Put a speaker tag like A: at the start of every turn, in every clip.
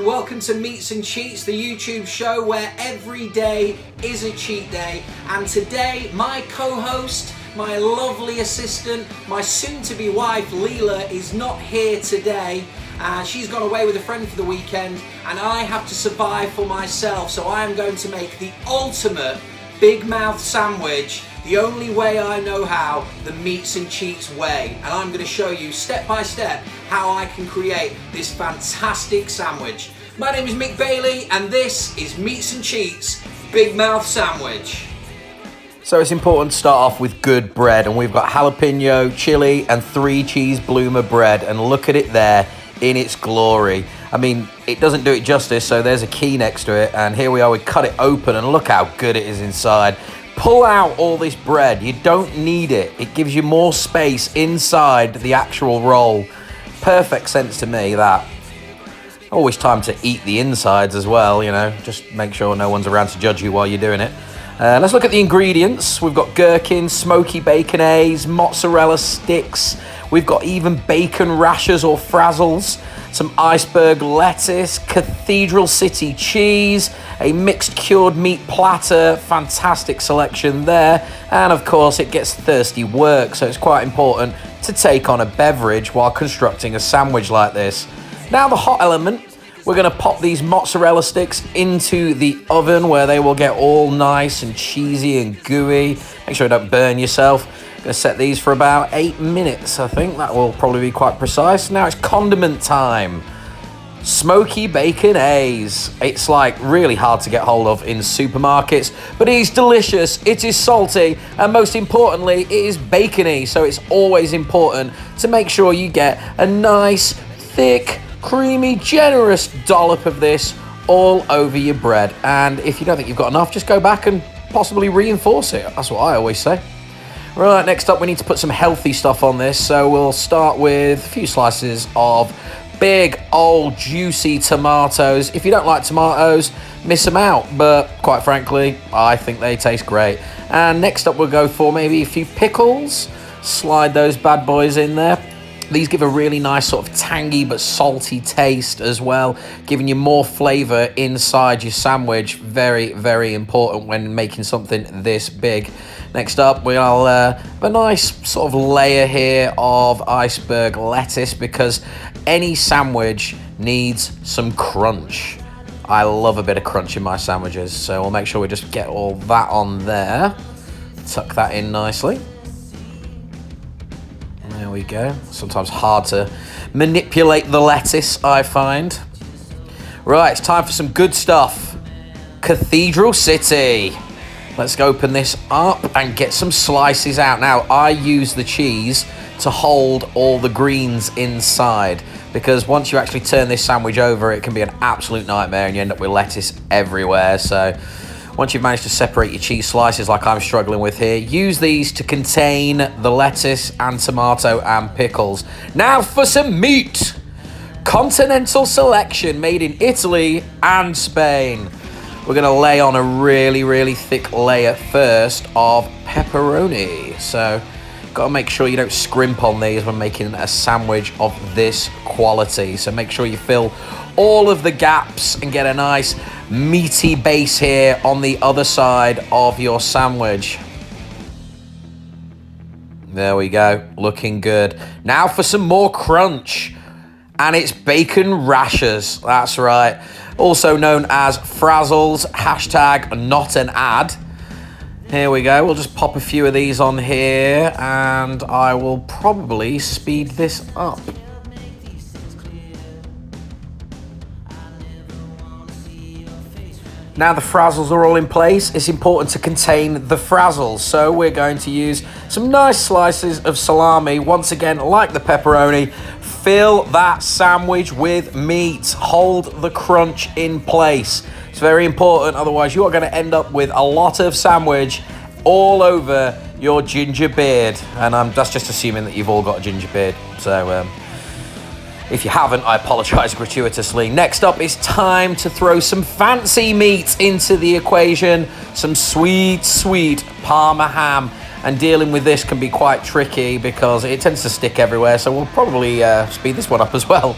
A: welcome to Meats and Cheats, the YouTube show where every day is a cheat day. And today, my co-host, my lovely assistant, my soon-to-be wife, Leela, is not here today. She's gone away with a friend for the weekend, and I have to survive for myself, so I am going to make the ultimate big mouth sandwich the only way I know how, the Meats and Cheats way. And I'm going to show you step by step how I can create this fantastic sandwich. My name is Mick Bailey, and this is Meats and Cheats Big Mouth Sandwich.
B: So it's important to start off with good bread, and we've got jalapeno, chili, and 3 cheese bloomer bread, and look at it there in its glory. I mean, it doesn't do it justice, so there's a key next to it, and here we are, we cut it open, and look how good it is inside. Pull out all this bread, you don't need it. It gives you more space inside the actual roll. Perfect sense to me, that. Always time to eat the insides as well, you know, just make sure no one's around to judge you while you're doing it. Let's look at the ingredients. We've got gherkins, smoky baconaise, mozzarella sticks. We've got even bacon rashers or frazzles, some iceberg lettuce, Cathedral City cheese, a mixed cured meat platter, fantastic selection there. And of course it gets thirsty work, so it's quite important to take on a beverage while constructing a sandwich like this. Now the hot element. We're going to pop these mozzarella sticks into the oven where they will get all nice and cheesy and gooey. Make sure you don't burn yourself. Going to set these for about 8 minutes, I think. That will probably be quite precise. Now it's condiment time. Smoky baconaise. It's like really hard to get hold of in supermarkets, but it is delicious, it is salty, and most importantly, it is bacony. So it's always important to make sure you get a nice, thick, creamy, generous dollop of this all over your bread. And if you don't think you've got enough, just go back and possibly reinforce it. That's what I always say. Right, next up we need to put some healthy stuff on this. So we'll start with a few slices of big old juicy tomatoes. If you don't like tomatoes, miss them out, but quite frankly, I think they taste great. And next up we'll go for maybe a few pickles. Slide those bad boys in there. These give a really nice sort of tangy but salty taste as well, giving you more flavour inside your sandwich. Very, very important when making something this big. Next up, we'll have a nice sort of layer here of iceberg lettuce, because any sandwich needs some crunch. I love a bit of crunch in my sandwiches, so we'll make sure we just get all that on there. Tuck that in nicely. There we go. Sometimes hard to manipulate the lettuce, I find. Right, it's time for some good stuff. Cathedral City. Let's open this up and get some slices out. Now, I use the cheese to hold all the greens inside, because once you actually turn this sandwich over, it can be an absolute nightmare and you end up with lettuce everywhere. So once you've managed to separate your cheese slices like I'm struggling with here, use these to contain the lettuce and tomato and pickles. Now for some meat. Continental selection made in Italy and Spain. We're going to lay on a really, really thick layer first of pepperoni. So got to make sure you don't scrimp on these when making a sandwich of this quality. So make sure you fill all of the gaps and get a nice meaty base here on the other side of your sandwich. There we go, looking good. Now for some more crunch, and it's bacon rashers. That's right, also known as frazzles, hashtag not an ad. Here we go, we'll just pop a few of these on here, and I will probably speed this up. Now the frazzles are all in place, it's important to contain the frazzles. So we're going to use some nice slices of salami. Once again, like the pepperoni, fill that sandwich with meat. Hold the crunch in place. It's very important, otherwise you are going to end up with a lot of sandwich all over your ginger beard. And that's just assuming that you've all got a ginger beard. So if you haven't, I apologise gratuitously. Next up, it's time to throw some fancy meat into the equation. Some sweet, sweet Parma ham. And dealing with this can be quite tricky because it tends to stick everywhere. So we'll probably speed this one up as well.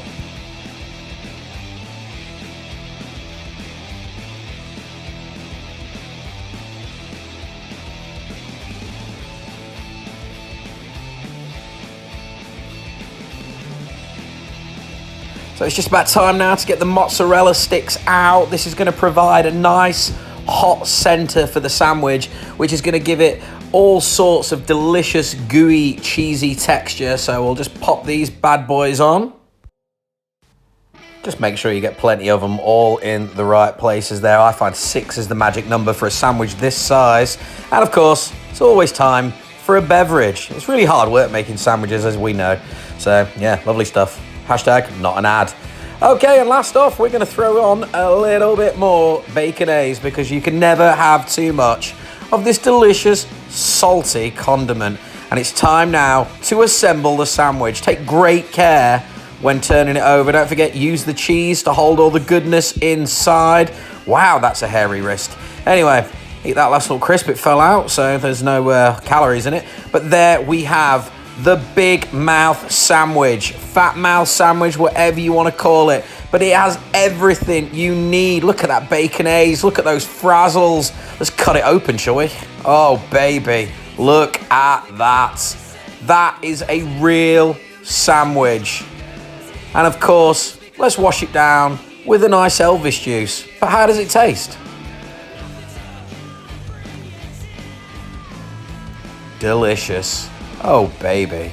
B: So it's just about time now to get the mozzarella sticks out. This is going to provide a nice hot center for the sandwich, which is going to give it all sorts of delicious, gooey, cheesy texture. So we'll just pop these bad boys on. Just make sure you get plenty of them all in the right places there. I find 6 is the magic number for a sandwich this size. And of course, it's always time for a beverage. It's really hard work making sandwiches, as we know. So yeah, lovely stuff. Hashtag not an ad. Okay, and last off, we're going to throw on a little bit more baconaise because you can never have too much of this delicious, salty condiment. And it's time now to assemble the sandwich. Take great care when turning it over. Don't forget, use the cheese to hold all the goodness inside. Wow, that's a hairy wrist. Anyway, eat that last little crisp. It fell out, so there's no calories in it. But there we have the big mouth sandwich, fat mouth sandwich, whatever you want to call it. But it has everything you need. Look at that baconaise. Look at those frazzles. Let's cut it open, shall we? Oh, baby. Look at that. That is a real sandwich. And of course, let's wash it down with a nice Elvis juice. But how does it taste? Delicious. Oh, baby.